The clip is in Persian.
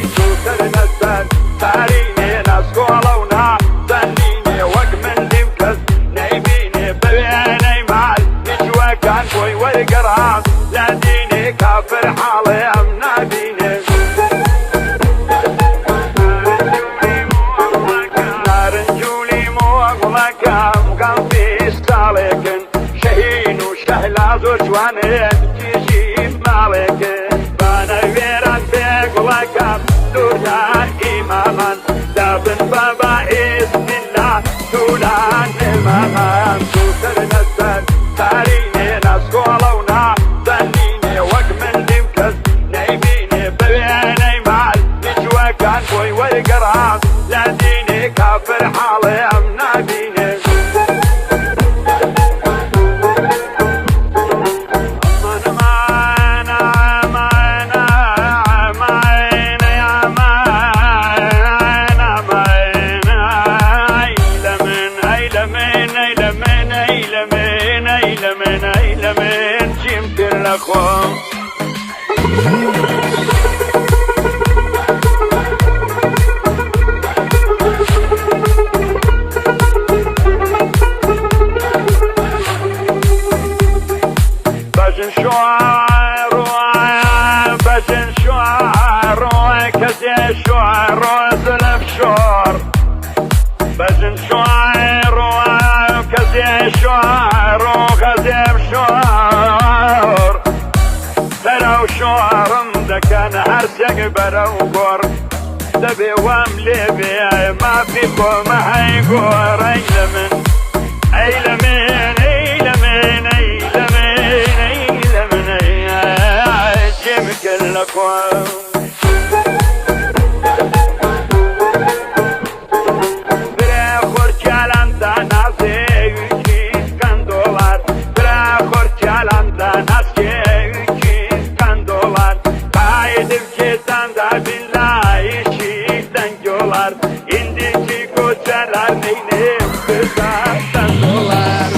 سوتر نسبت تاريني ناس قولونا سنيني وق من دمكز نيبيني ببيني مال نجوى كان بوي والقرام لديني كافر حالي امنا بيني نارنجولي موغلك مقام في استالك شهين وشهلا زوجواني تجي مالك بانا ويران بيقلك دوريا إيمانا دابن بابا إذن الله دولان إيمانا سوتر نسبت تاريني ناس قولونا ظنيني وق من دمكز نايبيني ببيني مال نجوى كان بوي والقرام لديني كافر حالي امنا بيني لمن جيمت لكم بجن شعر كذي شعر زلف شعر بجن شعر كذي شعر غزيب شعر ترى شعر دكان هرسك برو قر دبي واملي بي ما فيكم هيقور ايلمن ايلمن ايلمن ايلمن ايلمن ايجيب كلكم İndiki koçalar neynim kızartan dolar.